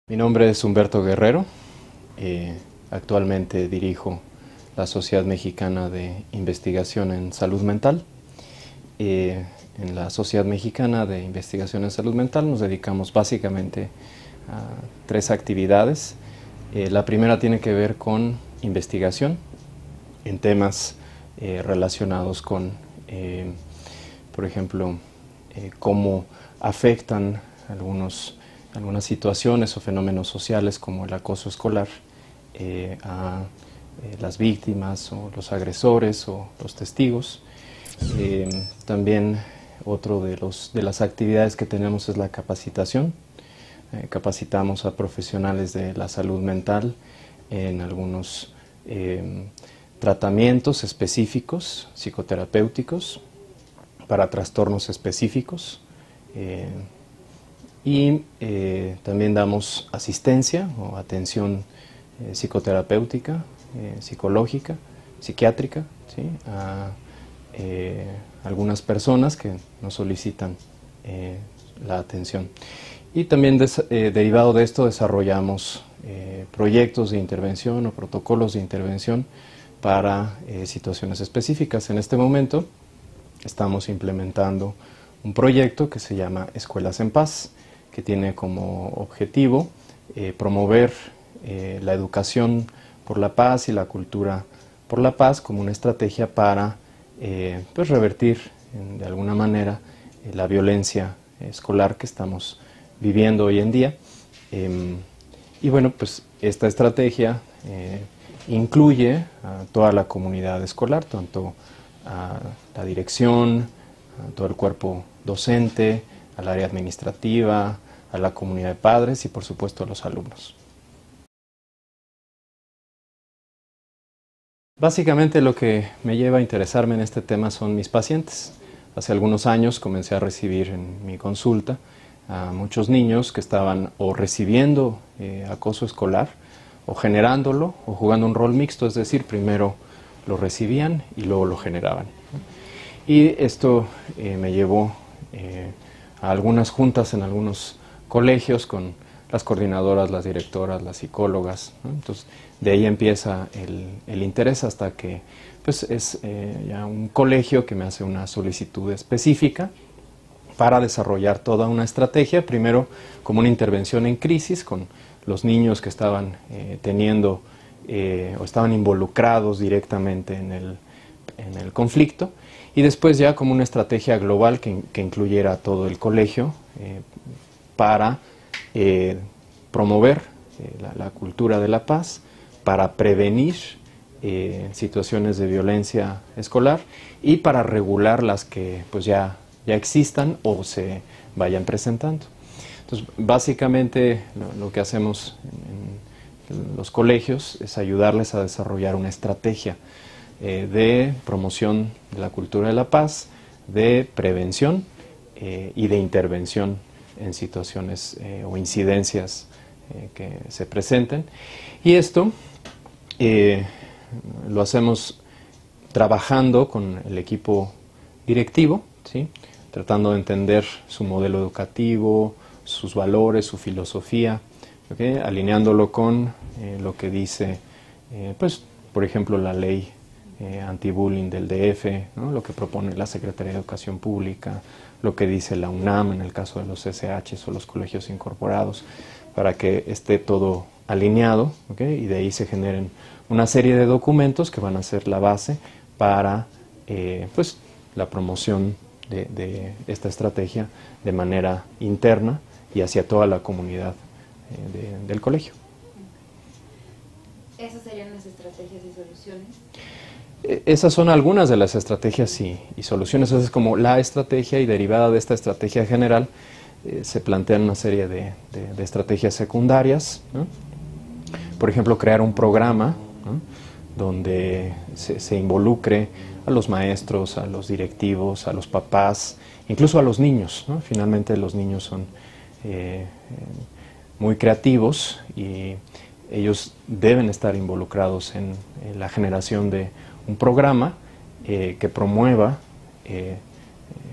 Mi nombre es Humberto Guerrero, actualmente dirijo la Sociedad Mexicana de Investigación en Salud Mental. En la Sociedad Mexicana de Investigación en Salud Mental nos dedicamos básicamente a tres actividades. La primera tiene que ver con investigación en temas relacionados con, por ejemplo, cómo afectan algunas situaciones o fenómenos sociales como el acoso escolar a las víctimas o los agresores o los testigos. También otro de las actividades que tenemos es la capacitación. Capacitamos a profesionales de la salud mental en algunos tratamientos específicos, psicoterapéuticos, para trastornos específicos. También damos asistencia o atención psicoterapéutica, psicológica, psiquiátrica, ¿sí?, a algunas personas que nos solicitan la atención. Y también derivado de esto desarrollamos proyectos de intervención o protocolos de intervención para situaciones específicas. En este momento estamos implementando un proyecto que se llama Escuelas en Paz, que tiene como objetivo promover la educación por la paz y la cultura por la paz como una estrategia para pues revertir de alguna manera la violencia escolar que estamos viviendo hoy en día. Y bueno, pues esta estrategia incluye a toda la comunidad escolar, tanto a la dirección, a todo el cuerpo docente, al área administrativa, a la comunidad de padres y por supuesto a los alumnos. Básicamente lo que me lleva a interesarme en este tema son mis pacientes. Hace algunos años comencé a recibir en mi consulta a muchos niños que estaban o recibiendo acoso escolar o generándolo o jugando un rol mixto, es decir, primero lo recibían y luego lo generaban. Y esto me llevó a algunas juntas en algunos colegios con las coordinadoras, las directoras, las psicólogas, ¿no? Entonces, de ahí empieza el interés hasta que pues, es ya un colegio que me hace una solicitud específica para desarrollar toda una estrategia, primero como una intervención en crisis con los niños que estaban teniendo o estaban involucrados directamente en el conflicto, y después ya como una estrategia global que incluyera a todo el colegio para promover la cultura de la paz, para prevenir situaciones de violencia escolar y para regular las que pues ya existan o se vayan presentando. Entonces, básicamente lo que hacemos en los colegios es ayudarles a desarrollar una estrategia de promoción de la cultura de la paz, de prevención y de intervención en situaciones o incidencias que se presenten. Y esto lo hacemos trabajando con el equipo directivo, ¿sí?, tratando de entender su modelo educativo, sus valores, su filosofía, ¿okay?, alineándolo con lo que dice, pues, por ejemplo, la ley anti-bullying del DF, ¿no?, lo que propone la Secretaría de Educación Pública, lo que dice la UNAM en el caso de los SHs o los colegios incorporados, para que esté todo alineado, ¿okay?, y de ahí se generen una serie de documentos que van a ser la base para pues, la promoción de esta estrategia de manera interna y hacia toda la comunidad del colegio. ¿Esas serían las estrategias y soluciones? Esas son algunas de las estrategias y soluciones. Esa es como la estrategia, y derivada de esta estrategia general se plantean una serie de estrategias secundarias, ¿no? Por ejemplo, crear un programa, ¿no?, donde se involucre a los maestros, a los directivos, a los papás, incluso a los niños, ¿no? Finalmente los niños son muy creativos y ellos deben estar involucrados en la generación de un programa que promueva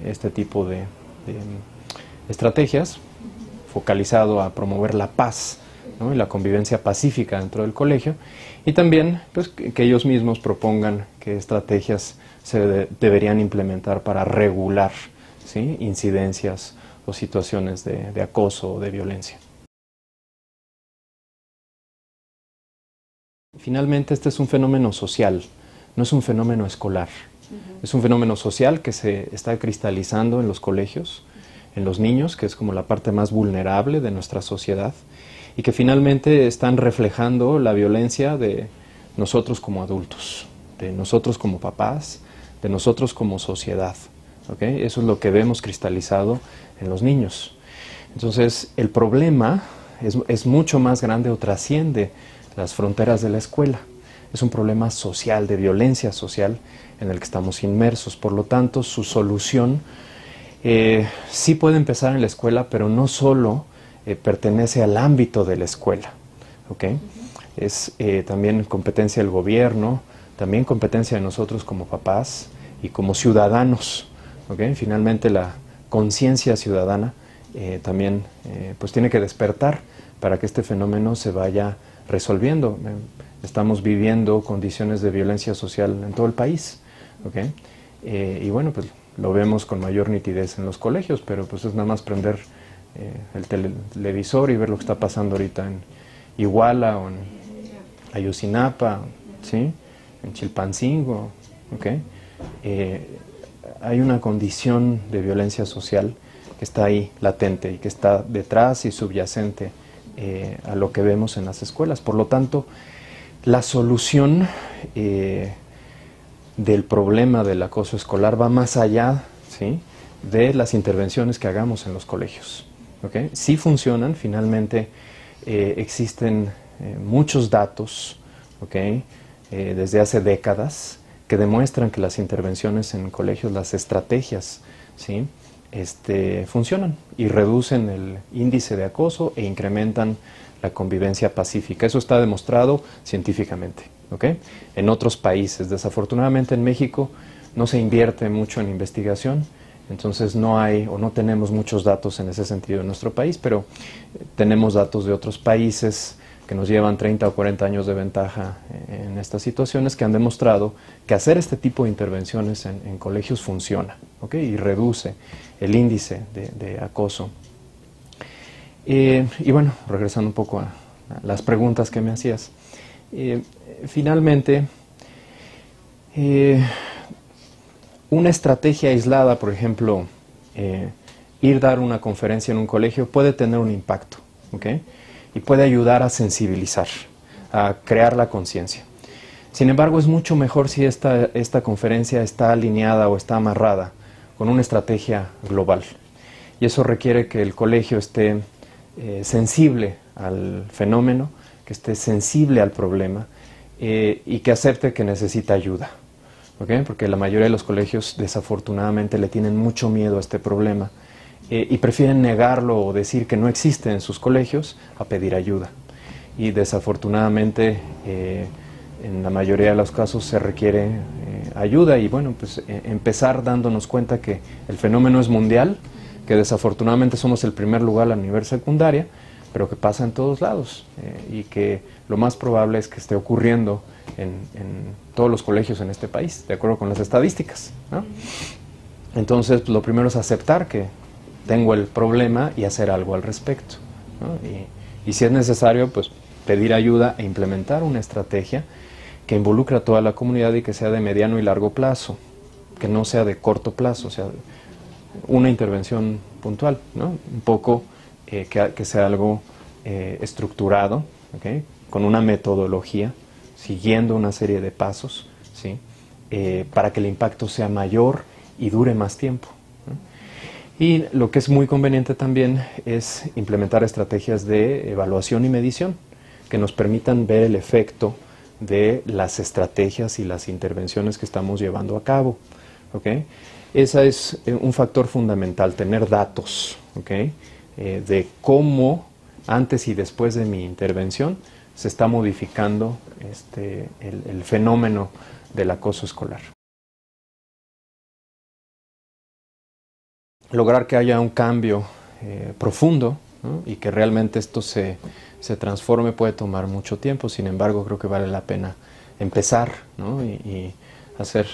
este tipo de estrategias, focalizado a promover la paz ¿no? Y la convivencia pacífica dentro del colegio, y también pues, que ellos mismos propongan qué estrategias se deberían implementar para regular, ¿sí? Incidencias o situaciones de acoso o de violencia. Finalmente, este es un fenómeno social, no es un fenómeno escolar. Es un fenómeno social que se está cristalizando en los colegios, en los niños, que es como la parte más vulnerable de nuestra sociedad, y que finalmente están reflejando la violencia de nosotros como adultos, de nosotros como papás, de nosotros como sociedad. ¿Okay? Eso es lo que vemos cristalizado en los niños. Entonces, el problema es mucho más grande o trasciende las fronteras de la escuela. Es un problema social, de violencia social, en el que estamos inmersos. Por lo tanto, su solución sí puede empezar en la escuela, pero no solo pertenece al ámbito de la escuela. ¿Okay? Es también competencia del gobierno, también competencia de nosotros como papás y como ciudadanos. ¿Okay? Finalmente, la conciencia ciudadana también pues tiene que despertar para que este fenómeno se vaya resolviendo. Estamos viviendo condiciones de violencia social en todo el país. ¿Okay? Y bueno, pues lo vemos con mayor nitidez en los colegios, pero pues es nada más prender el televisor y ver lo que está pasando ahorita en Iguala o en Ayotzinapa, ¿sí? En Chilpancingo. ¿Okay? Hay una condición de violencia social que está ahí latente y que está detrás y subyacente a lo que vemos en las escuelas. Por lo tanto, la solución del problema del acoso escolar va más allá, ¿sí? De las intervenciones que hagamos en los colegios. ¿Okay? Sí funcionan, finalmente existen muchos datos, ¿okay? Desde hace décadas, que demuestran que las intervenciones en colegios, las estrategias, ¿sí? Funcionan y reducen el índice de acoso e incrementan la convivencia pacífica. Eso está demostrado científicamente. ¿Okay? En otros países, desafortunadamente en México no se invierte mucho en investigación, entonces no hay o no tenemos muchos datos en ese sentido en nuestro país, pero tenemos datos de otros países que nos llevan 30 o 40 años de ventaja en estas situaciones, que han demostrado que hacer este tipo de intervenciones en colegios funciona, ¿okay? Y reduce el índice de acoso. Y bueno, regresando un poco a las preguntas que me hacías. Finalmente, una estrategia aislada, por ejemplo, ir a dar una conferencia en un colegio puede tener un impacto, ¿okay? Y puede ayudar a sensibilizar, a crear la conciencia. Sin embargo, es mucho mejor si esta conferencia está alineada o está amarrada con una estrategia global. Y eso requiere que el colegio esté sensible al fenómeno, que esté sensible al problema y que acepte que necesita ayuda. ¿Okay? Porque la mayoría de los colegios desafortunadamente le tienen mucho miedo a este problema y prefieren negarlo o decir que no existe en sus colegios a pedir ayuda. Y desafortunadamente en la mayoría de los casos se requiere ayuda y bueno, pues empezar dándonos cuenta que el fenómeno es mundial, que desafortunadamente somos el primer lugar a nivel secundaria, pero que pasa en todos lados y que lo más probable es que esté ocurriendo en todos los colegios en este país, de acuerdo con las estadísticas, ¿no? Entonces, pues, lo primero es aceptar que tengo el problema y hacer algo al respecto, ¿no? Y si es necesario, pues pedir ayuda e implementar una estrategia que involucre a toda la comunidad y que sea de mediano y largo plazo, que no sea de corto plazo, o sea, una intervención puntual, ¿no? Un poco que sea algo estructurado, ¿okay? Con una metodología, siguiendo una serie de pasos, ¿sí? Para que el impacto sea mayor y dure más tiempo, ¿no? Y lo que es muy conveniente también es implementar estrategias de evaluación y medición que nos permitan ver el efecto de las estrategias y las intervenciones que estamos llevando a cabo, ¿okay? Ese es un factor fundamental, tener datos, ¿okay? De cómo antes y después de mi intervención se está modificando el fenómeno del acoso escolar. Lograr que haya un cambio profundo ¿no? Y que realmente esto se transforme puede tomar mucho tiempo. Sin embargo, creo que vale la pena empezar, ¿no? y hacer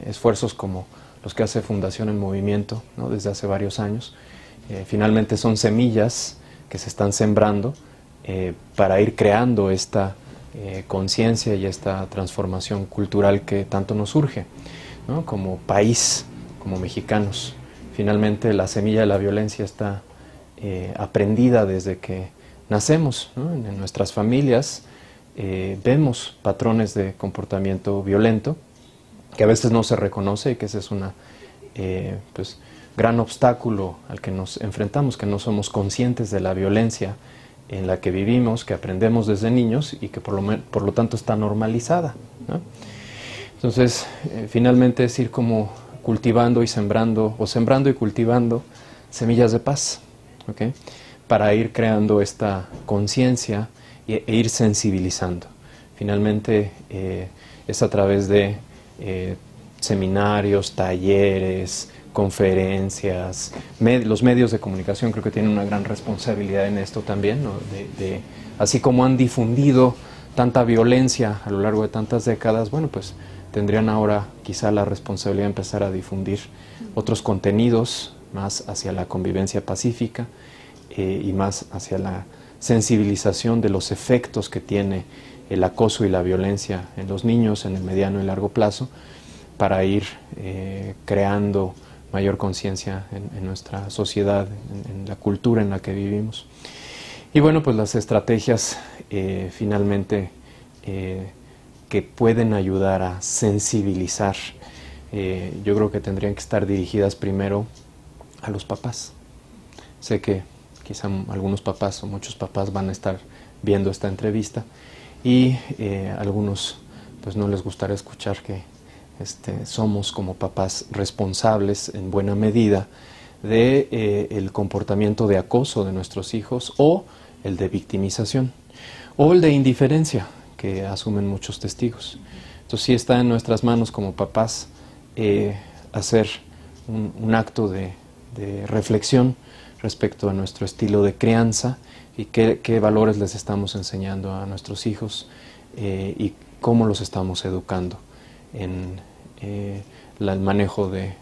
esfuerzos como los que hace Fundación en Movimiento, ¿no? Desde hace varios años. Finalmente son semillas que se están sembrando para ir creando esta conciencia y esta transformación cultural que tanto nos urge, ¿no? Como país, como mexicanos. Finalmente la semilla de la violencia está aprendida desde que nacemos, ¿no? En nuestras familias vemos patrones de comportamiento violento que a veces no se reconoce y que ese es un gran obstáculo al que nos enfrentamos, que no somos conscientes de la violencia en la que vivimos, que aprendemos desde niños y que por lo tanto está normalizada, ¿no? Entonces, finalmente es ir como cultivando y sembrando, o sembrando y cultivando semillas de paz, ¿okay? Para ir creando esta conciencia e ir sensibilizando. Finalmente es a través de seminarios, talleres, conferencias, los medios de comunicación creo que tienen una gran responsabilidad en esto también, ¿no? Así como han difundido tanta violencia a lo largo de tantas décadas, bueno, pues tendrían ahora quizá la responsabilidad de empezar a difundir otros contenidos más hacia la convivencia pacífica y más hacia la sensibilización de los efectos que tiene el acoso y la violencia en los niños en el mediano y largo plazo, para ir creando mayor conciencia en nuestra sociedad, en la cultura en la que vivimos. Y bueno, pues las estrategias finalmente que pueden ayudar a sensibilizar, yo creo que tendrían que estar dirigidas primero a los papás. Sé que quizá algunos papás o muchos papás van a estar viendo esta entrevista y algunos pues no les gustará escuchar que somos como papás responsables en buena medida de el comportamiento de acoso de nuestros hijos, o el de victimización, o el de indiferencia que asumen muchos testigos. Entonces sí está en nuestras manos como papás hacer un acto de reflexión respecto a nuestro estilo de crianza y qué valores les estamos enseñando a nuestros hijos y cómo los estamos educando en el manejo de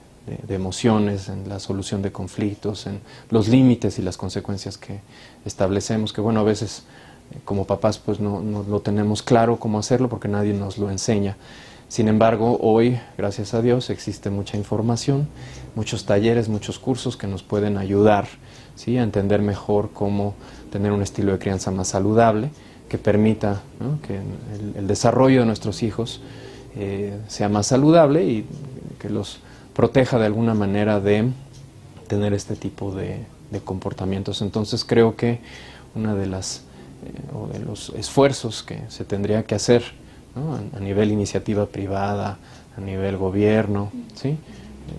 emociones, en la solución de conflictos, en los límites y las consecuencias que establecemos, que bueno, a veces como papás pues no lo tenemos claro cómo hacerlo porque nadie nos lo enseña. Sin embargo, hoy, gracias a Dios, existe mucha información, muchos talleres, muchos cursos que nos pueden ayudar, ¿sí?, a entender mejor cómo tener un estilo de crianza más saludable, que permita, ¿no?, que el desarrollo de nuestros hijos sea más saludable y que los proteja de alguna manera de tener este tipo de comportamientos. Entonces creo que una de las o de los esfuerzos que se tendría que hacer, ¿no?, a nivel iniciativa privada, a nivel gobierno, ¿sí?,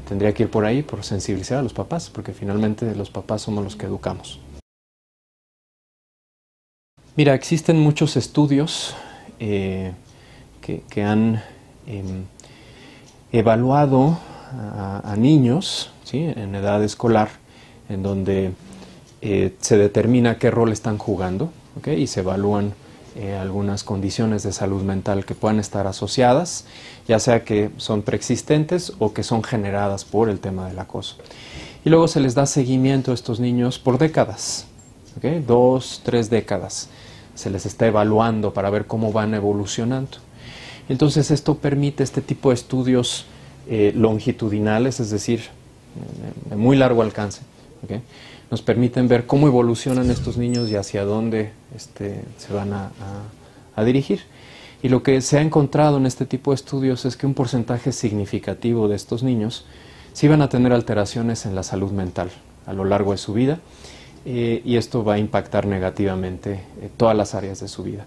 tendría que ir por ahí, por sensibilizar a los papás, porque finalmente los papás somos los que educamos. Mira, existen muchos estudios que han evaluado a niños, ¿sí?, en edad escolar, en donde se determina qué rol están jugando, ¿okay?, y se evalúan algunas condiciones de salud mental que puedan estar asociadas, ya sea que son preexistentes o que son generadas por el tema del acoso. Y luego se les da seguimiento a estos niños por décadas, ¿okay?, 2, 3 décadas. Se les está evaluando para ver cómo van evolucionando. Entonces esto permite este tipo de estudios longitudinales, es decir, de muy largo alcance, ¿okay?, nos permiten ver cómo evolucionan estos niños y hacia dónde se van a dirigir. Y lo que se ha encontrado en este tipo de estudios es que un porcentaje significativo de estos niños sí van a tener alteraciones en la salud mental a lo largo de su vida, y esto va a impactar negativamente todas las áreas de su vida.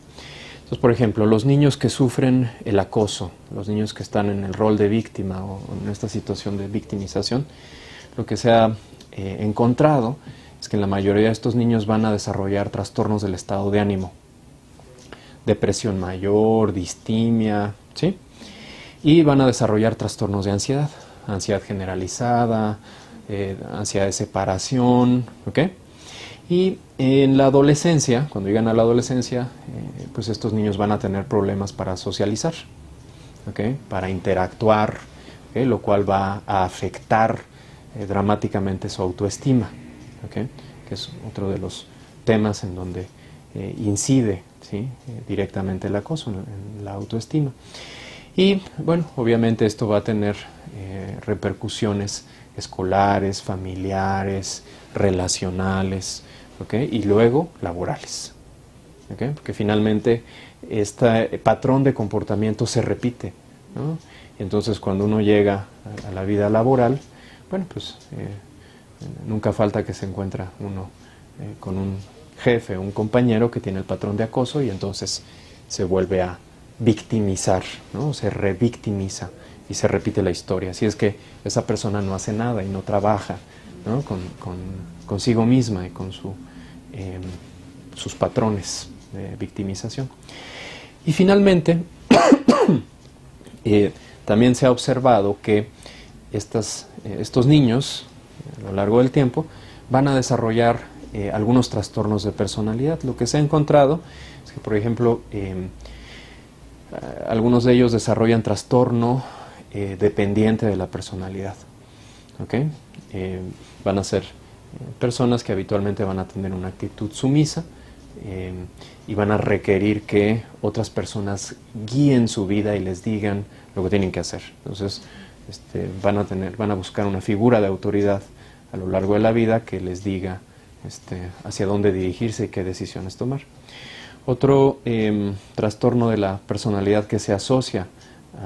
Entonces, por ejemplo, los niños que sufren el acoso, los niños que están en el rol de víctima o en esta situación de victimización, lo que se ha encontrado es que en la mayoría de estos niños van a desarrollar trastornos del estado de ánimo, depresión mayor, distimia, ¿sí?, y van a desarrollar trastornos de ansiedad, ansiedad generalizada, ansiedad de separación, ¿ok? Y en la adolescencia, cuando llegan a la adolescencia, pues estos niños van a tener problemas para socializar, ¿okay? Para interactuar, ¿okay? Lo cual va a afectar dramáticamente su autoestima, ¿okay? Que es otro de los temas en donde incide, ¿sí? Directamente el acoso en la autoestima. Y bueno, obviamente esto va a tener repercusiones escolares, familiares, relacionales, ¿okay? Y luego laborales, ¿okay? Porque finalmente este patrón de comportamiento se repite, ¿no? Entonces cuando uno llega a la vida laboral, bueno, pues nunca falta que se encuentra uno con un jefe, un compañero que tiene el patrón de acoso y entonces se vuelve a victimizar, ¿no? Se revictimiza y se repite la historia. Así es que esa persona no hace nada y no trabaja, ¿no? Consigo misma y con sus patrones de victimización. Y finalmente, también se ha observado que estos niños, a lo largo del tiempo, van a desarrollar algunos trastornos de personalidad. Lo que se ha encontrado es que, por ejemplo, algunos de ellos desarrollan trastorno dependiente de la personalidad, ¿okay? Van a ser personas que habitualmente van a tener una actitud sumisa y van a requerir que otras personas guíen su vida y les digan lo que tienen que hacer. Entonces van a buscar una figura de autoridad a lo largo de la vida que les diga hacia dónde dirigirse y qué decisiones tomar. Otro trastorno de la personalidad que se asocia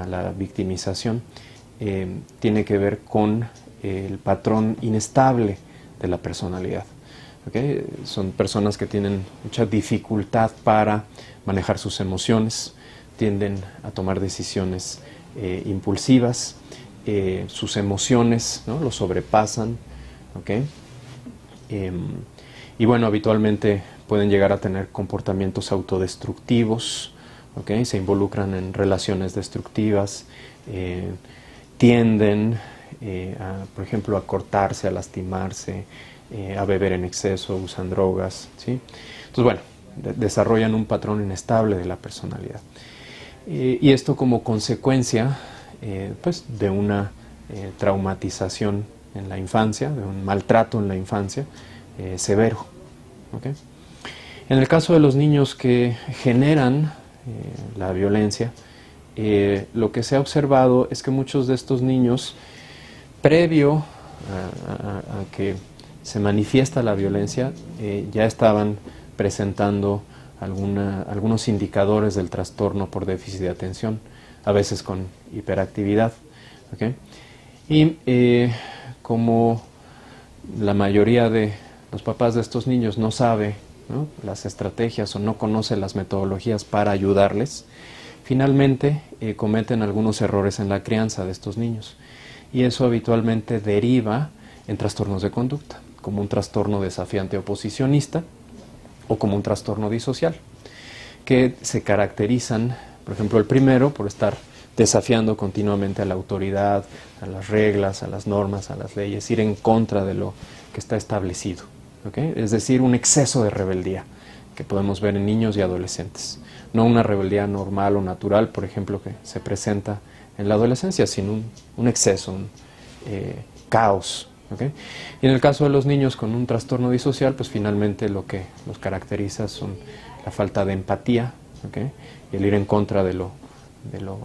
a la victimización tiene que ver con el patrón inestable de la personalidad. ¿Okay? Son personas que tienen mucha dificultad para manejar sus emociones, tienden a tomar decisiones impulsivas, sus emociones, ¿no? Los sobrepasan, ¿okay? Y bueno, habitualmente pueden llegar a tener comportamientos autodestructivos, ¿okay? Se involucran en relaciones destructivas, tienden, por ejemplo, a cortarse, a lastimarse, a beber en exceso, usan drogas, ¿sí? Entonces, bueno, desarrollan un patrón inestable de la personalidad. Y esto como consecuencia pues, de una traumatización en la infancia, de un maltrato en la infancia severo, ¿okay? En el caso de los niños que generan la violencia, lo que se ha observado es que muchos de estos niños, previo a que se manifiesta la violencia, ya estaban presentando algunos indicadores del trastorno por déficit de atención, a veces con hiperactividad, ¿okay? Y como la mayoría de los papás de estos niños no sabe, ¿no?, las estrategias o no conoce las metodologías para ayudarles, finalmente cometen algunos errores en la crianza de estos niños. Y eso habitualmente deriva en trastornos de conducta, como un trastorno desafiante oposicionista o como un trastorno disocial, que se caracterizan, por ejemplo, el primero por estar desafiando continuamente a la autoridad, a las reglas, a las normas, a las leyes, ir en contra de lo que está establecido, ¿okay? Es decir, un exceso de rebeldía que podemos ver en niños y adolescentes. No una rebeldía normal o natural, por ejemplo, que se presenta en la adolescencia, sino un exceso, un caos, ¿okay? Y en el caso de los niños con un trastorno disocial, pues finalmente lo que los caracteriza son la falta de empatía, ¿okay? Y el ir en contra de lo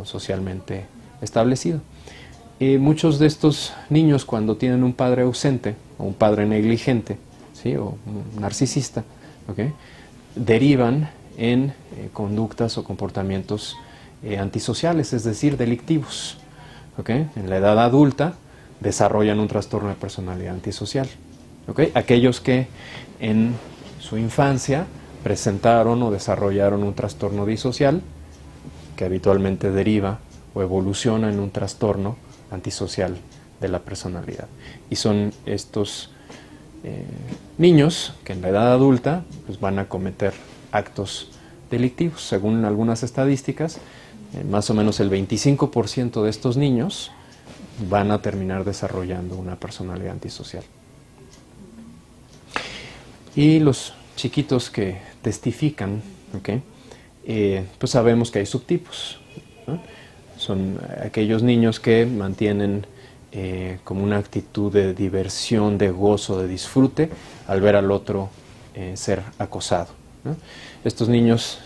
socialmente establecido. Muchos de estos niños, cuando tienen un padre ausente o un padre negligente, ¿sí?, o un narcisista, ¿okay?, derivan en conductas o comportamientos antisociales, es decir, delictivos, ¿okay? En la edad adulta desarrollan un trastorno de personalidad antisocial, ¿okay? Aquellos que en su infancia presentaron o desarrollaron un trastorno disocial, que habitualmente deriva o evoluciona en un trastorno antisocial de la personalidad. Y son estos niños que en la edad adulta pues, van a cometer actos delictivos. Según algunas estadísticas, más o menos el 25% de estos niños van a terminar desarrollando una personalidad antisocial. Y los chiquitos que testifican, ¿okay? Pues sabemos que hay subtipos, ¿no? Son aquellos niños que mantienen como una actitud de diversión, de gozo, de disfrute al ver al otro ser acosado, ¿no? Estos niños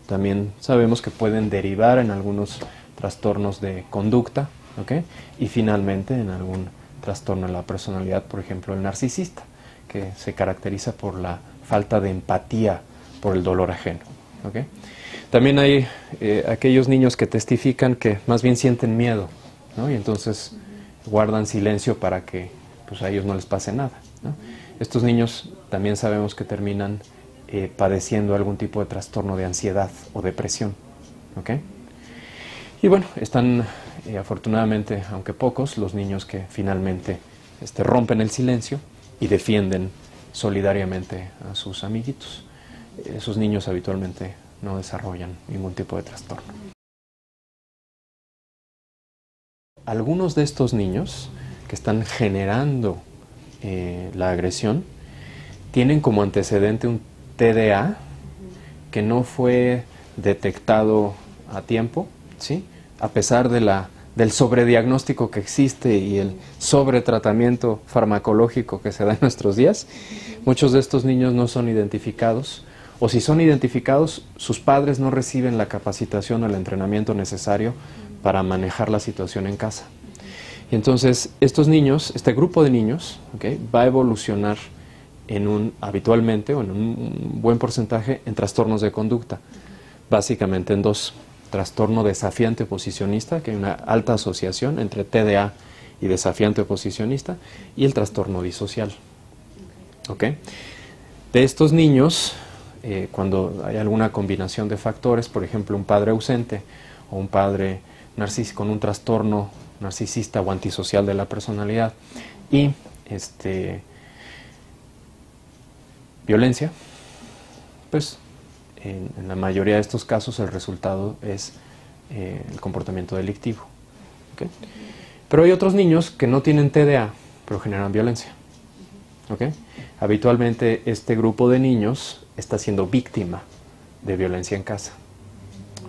también sabemos que pueden derivar en algunos trastornos de conducta, ¿okay? Y finalmente en algún trastorno de la personalidad, por ejemplo el narcisista, que se caracteriza por la falta de empatía por el dolor ajeno, ¿okay? También hay aquellos niños que testifican que más bien sienten miedo, ¿no? Y entonces guardan silencio para que pues, a ellos no les pase nada, ¿no? Estos niños también sabemos que terminan padeciendo algún tipo de trastorno de ansiedad o depresión, ¿okay? Y bueno, están afortunadamente, aunque pocos, los niños que finalmente rompen el silencio y defienden solidariamente a sus amiguitos. Esos niños habitualmente no desarrollan ningún tipo de trastorno. Algunos de estos niños que están generando la agresión tienen como antecedente un TDA que no fue detectado a tiempo, ¿sí? A pesar del sobrediagnóstico que existe y el sobretratamiento farmacológico que se da en nuestros días, muchos de estos niños no son identificados, o si son identificados, sus padres no reciben la capacitación o el entrenamiento necesario para manejar la situación en casa. Y entonces, estos niños, este grupo de niños, ¿okay? Va a evolucionar habitualmente, o en un buen porcentaje, en trastornos de conducta, básicamente en dos: trastorno desafiante oposicionista, que hay una alta asociación entre TDA y desafiante oposicionista, y el trastorno disocial. ¿Okay? De estos niños, cuando hay alguna combinación de factores, por ejemplo, un padre ausente o un padre con un trastorno narcisista o antisocial de la personalidad y violencia, pues en la mayoría de estos casos el resultado es el comportamiento delictivo. ¿Okay? Pero hay otros niños que no tienen TDA, pero generan violencia. ¿Okay? Habitualmente este grupo de niños está siendo víctima de violencia en casa.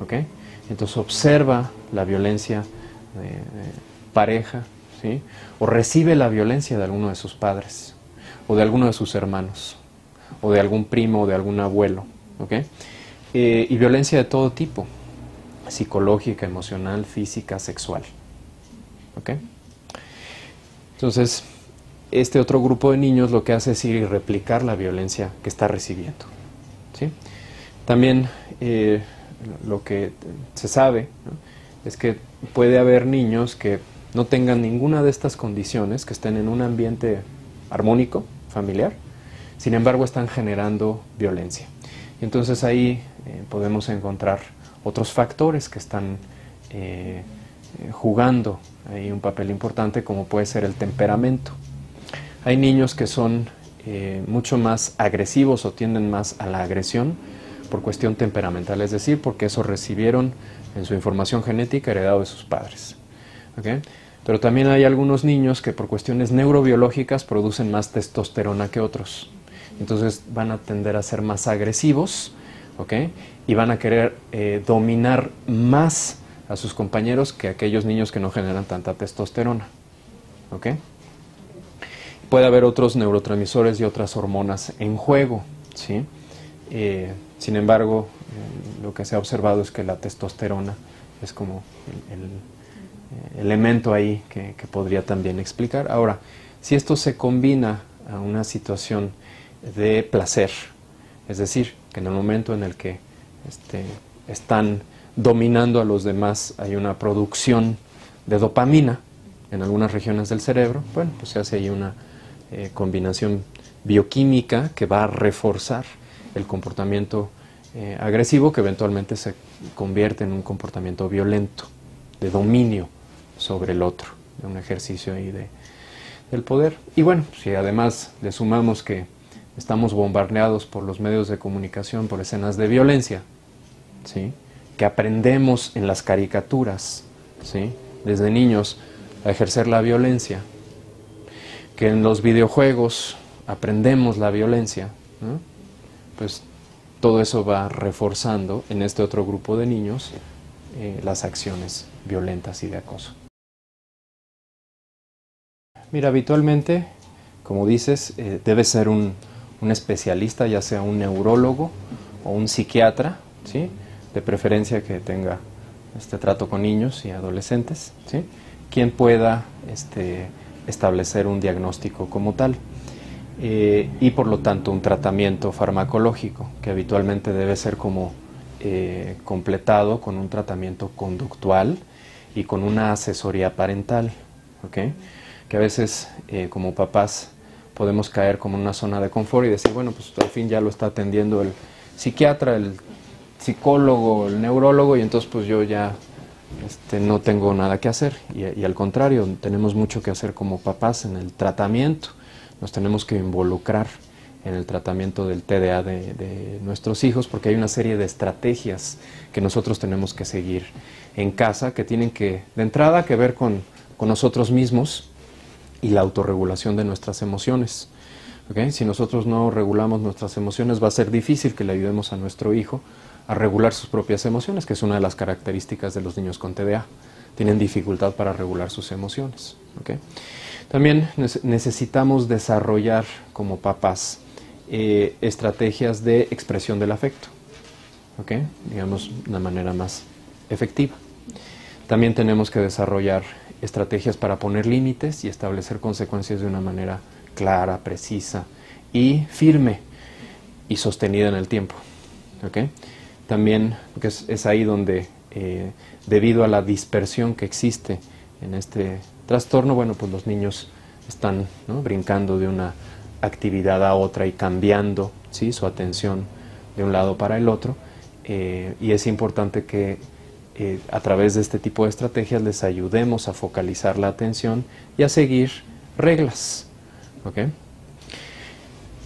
¿Okay? Entonces observa la violencia de pareja, ¿sí? O recibe la violencia de alguno de sus padres, o de alguno de sus hermanos, o de algún primo, o de algún abuelo. ¿Okay? Y violencia de todo tipo: psicológica, emocional, física, sexual. ¿Okay? Entonces, este otro grupo de niños lo que hace es ir y replicar la violencia que está recibiendo, ¿sí? También lo que se sabe, ¿no? Es que puede haber niños que no tengan ninguna de estas condiciones, que estén en un ambiente armónico, familiar, sin embargo están generando violencia. Y entonces ahí podemos encontrar otros factores que están jugando ahí un papel importante, como puede ser el temperamento. Hay niños que son mucho más agresivos o tienden más a la agresión por cuestión temperamental, es decir, porque eso recibieron en su información genética heredado de sus padres. ¿Okay? Pero también hay algunos niños que por cuestiones neurobiológicas producen más testosterona que otros. Entonces van a tender a ser más agresivos, ¿okay? Y van a querer dominar más a sus compañeros que aquellos niños que no generan tanta testosterona. ¿Okay? Puede haber otros neurotransmisores y otras hormonas en juego, ¿sí? Sin embargo, lo que se ha observado es que la testosterona es como el elemento ahí que podría también explicar. Ahora, si esto se combina a una situación de placer, es decir, que en el momento en el que están dominando a los demás hay una producción de dopamina en algunas regiones del cerebro, bueno, pues se hace ahí una combinación bioquímica que va a reforzar el comportamiento agresivo, que eventualmente se convierte en un comportamiento violento, de dominio sobre el otro, de un ejercicio ahí del poder. Y bueno, si además le sumamos que estamos bombardeados por los medios de comunicación, por escenas de violencia, ¿sí? Que aprendemos en las caricaturas, ¿sí? Desde niños a ejercer la violencia, que en los videojuegos aprendemos la violencia, ¿no? Pues todo eso va reforzando en este otro grupo de niños las acciones violentas y de acoso. Mira, habitualmente, como dices, debe ser un especialista, ya sea un neurólogo o un psiquiatra, ¿sí? De preferencia que tenga este trato con niños y adolescentes, ¿sí? Quien pueda establecer un diagnóstico como tal. Y por lo tanto un tratamiento farmacológico que habitualmente debe ser como completado con un tratamiento conductual y con una asesoría parental, ¿okay? Que a veces como papás podemos caer como en una zona de confort y decir, bueno, pues al fin ya lo está atendiendo el psiquiatra, el psicólogo, el neurólogo, y entonces pues yo ya no tengo nada que hacer. Y al contrario, tenemos mucho que hacer como papás en el tratamiento. Nos tenemos que involucrar en el tratamiento del TDA de nuestros hijos, porque hay una serie de estrategias que nosotros tenemos que seguir en casa, que tienen que, de entrada, que ver con nosotros mismos y la autorregulación de nuestras emociones. ¿Okay? Si nosotros no regulamos nuestras emociones, va a ser difícil que le ayudemos a nuestro hijo a regular sus propias emociones, que es una de las características de los niños con TDA. Tienen dificultad para regular sus emociones. ¿Okay? También necesitamos desarrollar como papás estrategias de expresión del afecto, ¿okay? Digamos, de una manera más efectiva. También tenemos que desarrollar estrategias para poner límites y establecer consecuencias de una manera clara, precisa y firme y sostenida en el tiempo. ¿Okay? También es ahí donde, debido a la dispersión que existe en este trastorno, bueno, pues los niños están, ¿no?, brincando de una actividad a otra y cambiando, ¿sí?, su atención de un lado para el otro, y es importante que a través de este tipo de estrategias les ayudemos a focalizar la atención y a seguir reglas. ¿Okay?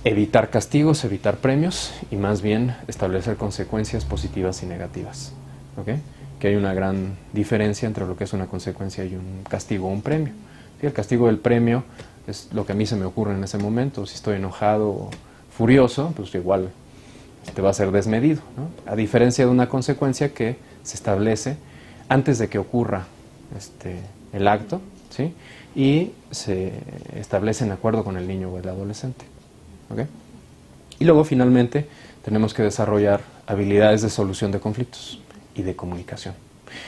Evitar castigos, evitar premios y más bien establecer consecuencias positivas y negativas. ¿Okay? Que hay una gran diferencia entre lo que es una consecuencia y un castigo o un premio. ¿Sí? El castigo del premio es lo que a mí se me ocurre en ese momento. Si estoy enojado o furioso, pues igual va a ser desmedido, ¿no? A diferencia de una consecuencia que se establece antes de que ocurra el acto, ¿sí?, y se establece en acuerdo con el niño o el adolescente. ¿Okay? Y luego finalmente tenemos que desarrollar habilidades de solución de conflictos y de comunicación.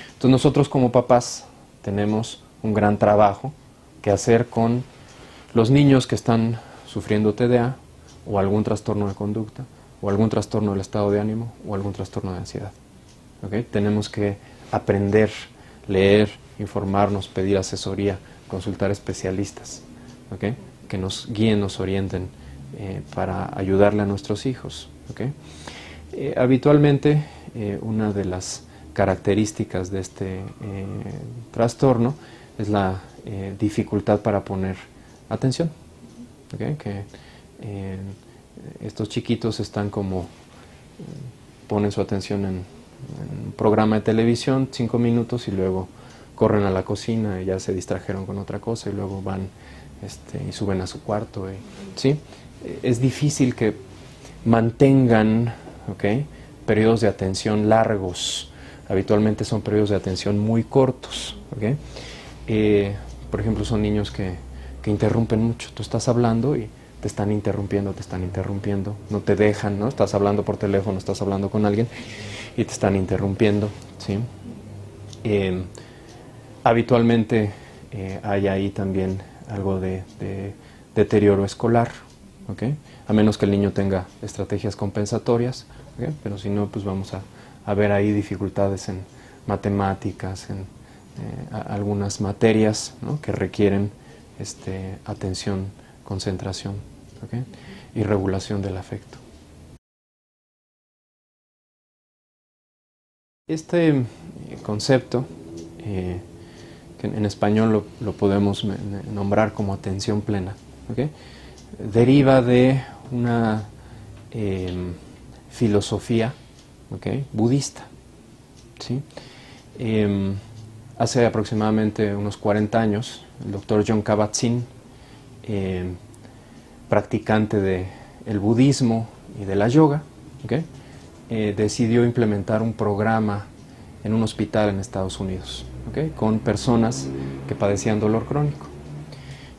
Entonces nosotros como papás tenemos un gran trabajo que hacer con los niños que están sufriendo TDA o algún trastorno de conducta o algún trastorno del estado de ánimo o algún trastorno de ansiedad. ¿Okay? Tenemos que aprender, leer, informarnos, pedir asesoría, consultar especialistas, ¿okay?, que nos guíen, nos orienten para ayudarle a nuestros hijos. ¿Okay? Habitualmente, una de las características de este trastorno es la dificultad para poner atención. ¿Okay? Que estos chiquitos están como, ponen su atención en un programa de televisión 5 minutos y luego corren a la cocina y ya se distrajeron con otra cosa y luego van y suben a su cuarto. ¿Sí? Es difícil que mantengan, ¿okay?, periodos de atención largos. Habitualmente son periodos de atención muy cortos. ¿Okay? Por ejemplo, son niños que interrumpen mucho. Tú estás hablando y te están interrumpiendo, no te dejan, ¿no? Estás hablando por teléfono, estás hablando con alguien y te están interrumpiendo, ¿sí? Habitualmente hay ahí también algo de deterioro escolar, ¿okay? A menos que el niño tenga estrategias compensatorias, ¿okay? Pero si no, pues vamos a ver ahí dificultades en matemáticas, en algunas materias, ¿no?, que requieren atención, concentración, ¿okay?, y regulación del afecto. Este concepto, que en español lo podemos nombrar como atención plena, ¿okay?, deriva de una filosofía, ¿okay?, budista, ¿sí? Hace aproximadamente unos 40 años, el doctor Jon Kabat-Zinn, practicante del budismo y de la yoga, ¿okay? Decidió implementar un programa en un hospital en Estados Unidos, ¿okay? Con personas que padecían dolor crónico.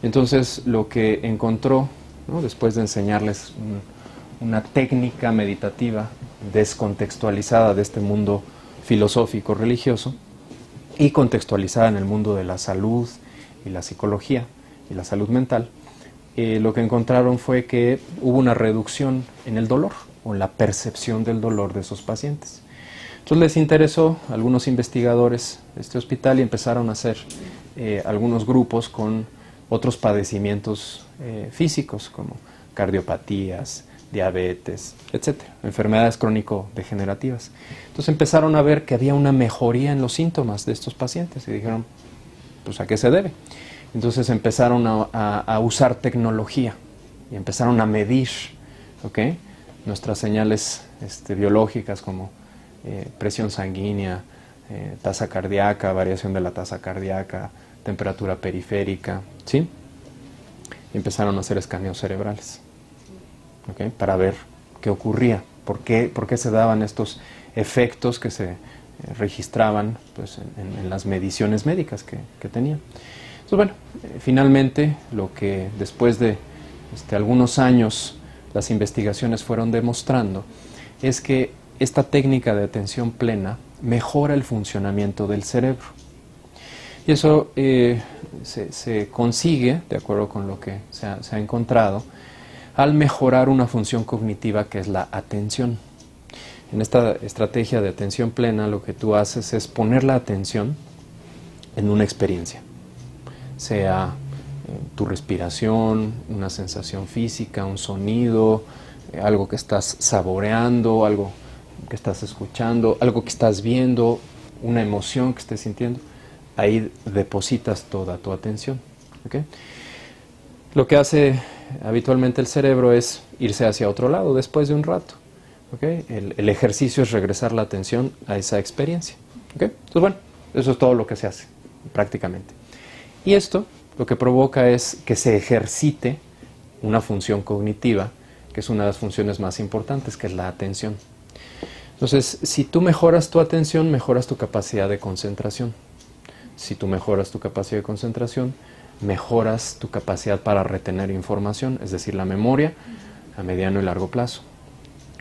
Entonces lo que encontró, ¿no?, después de enseñarles una técnica meditativa descontextualizada de este mundo filosófico religioso y contextualizada en el mundo de la salud y la psicología y la salud mental, lo que encontraron fue que hubo una reducción en el dolor o en la percepción del dolor de esos pacientes. Entonces les interesó a algunos investigadores de este hospital y empezaron a hacer algunos grupos con otros padecimientos físicos como cardiopatías, diabetes, etcétera, enfermedades crónico-degenerativas. Entonces empezaron a ver que había una mejoría en los síntomas de estos pacientes y dijeron, pues ¿a qué se debe? Entonces empezaron a usar tecnología y empezaron a medir, ¿okay?, nuestras señales biológicas como presión sanguínea, tasa cardíaca, variación de la tasa cardíaca, temperatura periférica, ¿sí? Y empezaron a hacer escaneos cerebrales, ¿okay?, para ver qué ocurría, por qué se daban estos efectos que se registraban, pues, en las mediciones médicas que tenían. Entonces, bueno, finalmente lo que después de algunos años las investigaciones fueron demostrando es que esta técnica de atención plena mejora el funcionamiento del cerebro. Y eso se consigue, de acuerdo con lo que se ha encontrado, al mejorar una función cognitiva que es la atención. En esta estrategia de atención plena lo que tú haces es poner la atención en una experiencia, sea tu respiración, una sensación física, un sonido, algo que estás saboreando, algo que estás escuchando, algo que estás viendo, una emoción que estés sintiendo. Ahí depositas toda tu atención, ¿okay? Lo que hace habitualmente el cerebro es irse hacia otro lado después de un rato, ¿okay? El ejercicio es regresar la atención a esa experiencia, ¿okay? Entonces, bueno, eso es todo lo que se hace prácticamente. Y esto lo que provoca es que se ejercite una función cognitiva, que es una de las funciones más importantes, que es la atención. Entonces, si tú mejoras tu atención, mejoras tu capacidad de concentración. Si tú mejoras tu capacidad de concentración, mejoras tu capacidad para retener información, es decir, la memoria a mediano y largo plazo.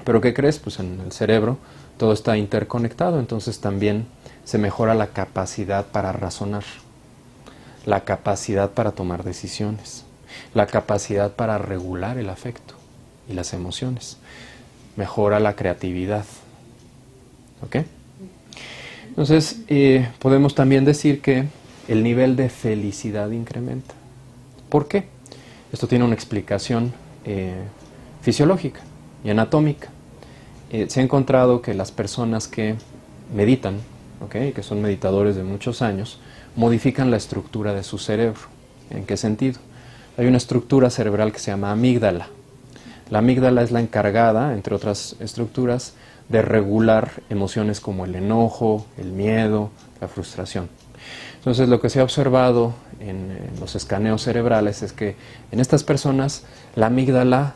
¿Pero qué crees? Pues en el cerebro todo está interconectado, entonces también se mejora la capacidad para razonar, la capacidad para tomar decisiones, la capacidad para regular el afecto y las emociones, mejora la creatividad, ¿ok? Entonces, podemos también decir que el nivel de felicidad incrementa. ¿Por qué? Esto tiene una explicación fisiológica y anatómica. Se ha encontrado que las personas que meditan, ¿okay?, que son meditadores de muchos años, modifican la estructura de su cerebro. ¿En qué sentido? Hay una estructura cerebral que se llama amígdala. La amígdala es la encargada, entre otras estructuras, de regular emociones como el enojo, el miedo, la frustración. Entonces, lo que se ha observado en los escaneos cerebrales es que en estas personas la amígdala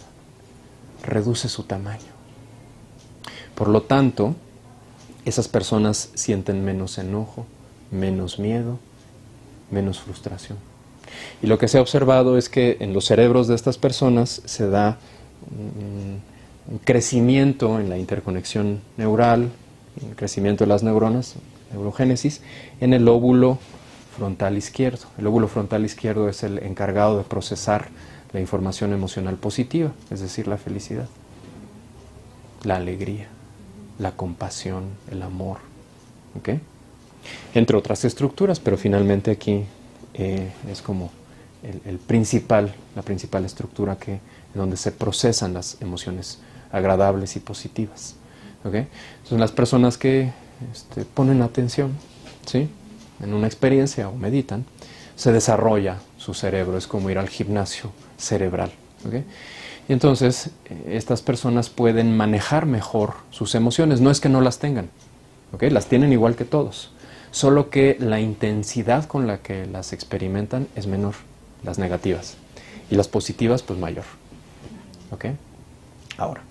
reduce su tamaño. Por lo tanto, esas personas sienten menos enojo, menos miedo, menos frustración. Y lo que se ha observado es que en los cerebros de estas personas se da un crecimiento en la interconexión neural, el crecimiento de las neuronas, neurogénesis, en el lóbulo frontal izquierdo. El lóbulo frontal izquierdo es el encargado de procesar la información emocional positiva, es decir, la felicidad, la alegría, la compasión, el amor, ¿okay?, entre otras estructuras, pero finalmente aquí es como la principal estructura en donde se procesan las emociones agradables y positivas, ¿okay? Son las personas que ponen atención, ¿sí?, en una experiencia o meditan, se desarrolla su cerebro, es como ir al gimnasio cerebral, ¿okay? Y entonces estas personas pueden manejar mejor sus emociones. No es que no las tengan, ¿okay?, las tienen igual que todos, solo que la intensidad con la que las experimentan es menor, las negativas, y las positivas pues mayor, ¿okay? Ahora,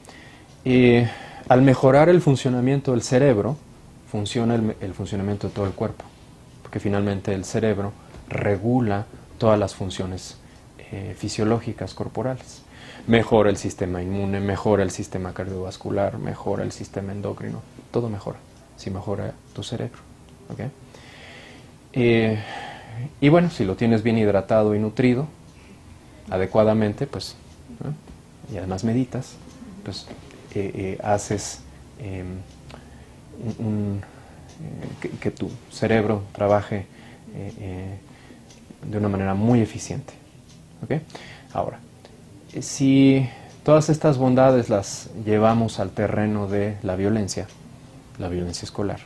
Y al mejorar el funcionamiento del cerebro, funciona el funcionamiento de todo el cuerpo, porque finalmente el cerebro regula todas las funciones fisiológicas corporales. Mejora el sistema inmune, mejora el sistema cardiovascular, mejora el sistema endocrino, todo mejora si mejora tu cerebro. ¿Okay? Y bueno, si lo tienes bien hidratado y nutrido adecuadamente, pues, ¿no? Y además meditas, pues haces que tu cerebro trabaje de una manera muy eficiente. ¿Okay? Ahora, si todas estas bondades las llevamos al terreno de la violencia escolar,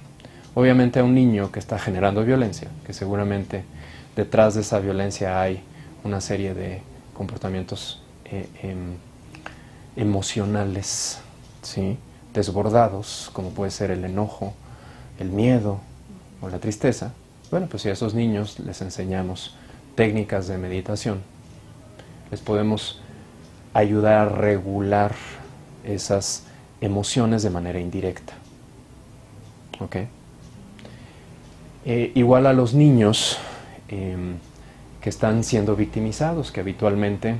obviamente a un niño que está generando violencia, que seguramente detrás de esa violencia hay una serie de comportamientos emocionales, ¿sí? Desbordados, como puede ser el enojo, el miedo o la tristeza. Bueno, pues si a esos niños les enseñamos técnicas de meditación, les podemos ayudar a regular esas emociones de manera indirecta. ¿Ok? Igual a los niños que están siendo victimizados, que habitualmente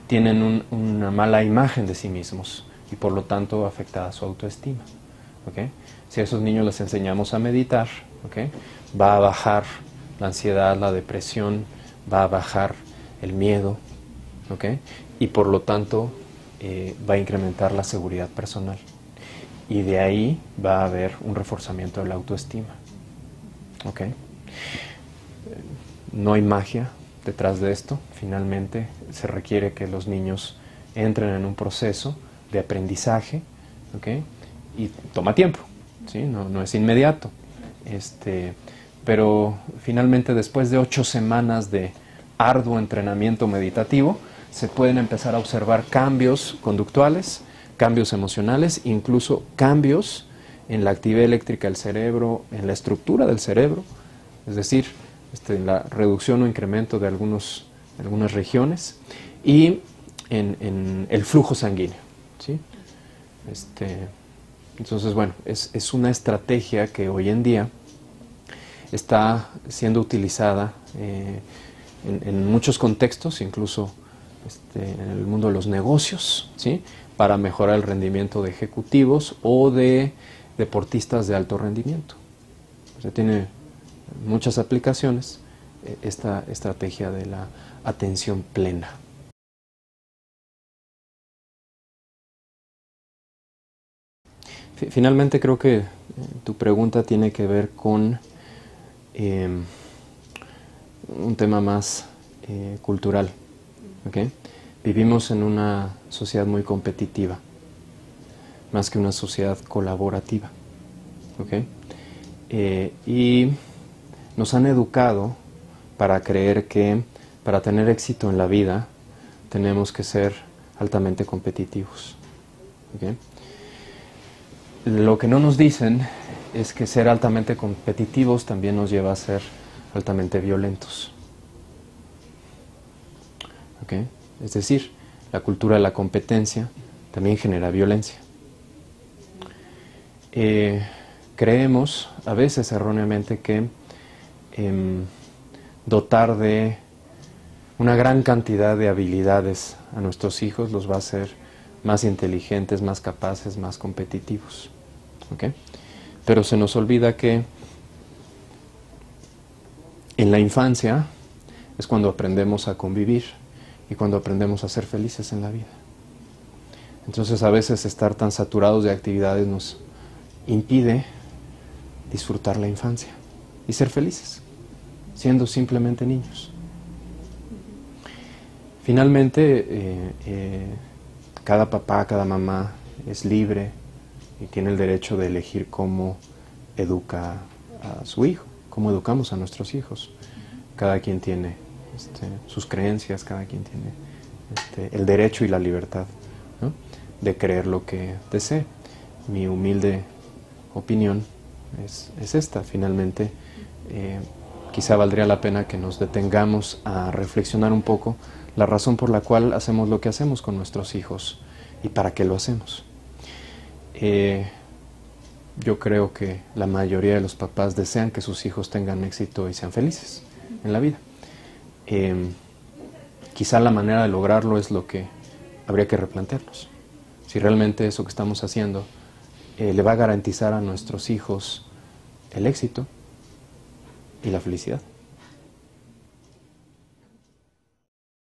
tienen una mala imagen de sí mismos y por lo tanto afectada su autoestima. ¿Okay? Si a esos niños les enseñamos a meditar, ¿okay? Va a bajar la ansiedad, la depresión, va a bajar el miedo, ¿okay? Y por lo tanto va a incrementar la seguridad personal. Y de ahí va a haber un reforzamiento de la autoestima. ¿Okay? No hay magia detrás de esto. Finalmente se requiere que los niños entren en un proceso de aprendizaje, ¿okay? Y toma tiempo, ¿sí? No es inmediato. Pero finalmente después de 8 semanas de arduo entrenamiento meditativo, se pueden empezar a observar cambios conductuales, cambios emocionales, incluso cambios en la actividad eléctrica del cerebro, en la estructura del cerebro, es decir, la reducción o incremento de algunas regiones y en el flujo sanguíneo, ¿sí? Entonces, bueno, es una estrategia que hoy en día está siendo utilizada en muchos contextos, incluso en el mundo de los negocios, ¿sí? Para mejorar el rendimiento de ejecutivos o de deportistas de alto rendimiento. O sea, tiene muchas aplicaciones esta estrategia de la atención plena. Finalmente creo que tu pregunta tiene que ver con un tema más cultural. ¿Okay? Vivimos en una sociedad muy competitiva, más que una sociedad colaborativa. ¿Okay? Y nos han educado para creer que para tener éxito en la vida tenemos que ser altamente competitivos. ¿Okay? Lo que no nos dicen es que ser altamente competitivos también nos lleva a ser altamente violentos. ¿Okay? Es decir, la cultura de la competencia también genera violencia. Creemos, a veces erróneamente, que dotar de una gran cantidad de habilidades a nuestros hijos los va a hacer más inteligentes, más capaces, más competitivos. ¿Okay? Pero se nos olvida que en la infancia es cuando aprendemos a convivir y cuando aprendemos a ser felices en la vida. Entonces a veces estar tan saturados de actividades nos impide disfrutar la infancia y ser felices, siendo simplemente niños. Finalmente, cada papá, cada mamá es libre y tiene el derecho de elegir cómo educa a su hijo, cómo educamos a nuestros hijos. Cada quien tiene sus creencias, cada quien tiene el derecho y la libertad, ¿no? De creer lo que desee. Mi humilde opinión es esta. Finalmente, quizá valdría la pena que nos detengamos a reflexionar un poco la razón por la cual hacemos lo que hacemos con nuestros hijos y para qué lo hacemos. Yo creo que la mayoría de los papás desean que sus hijos tengan éxito y sean felices en la vida. Quizá la manera de lograrlo es lo que habría que replantearnos. Si realmente eso que estamos haciendo le va a garantizar a nuestros hijos el éxito y la felicidad.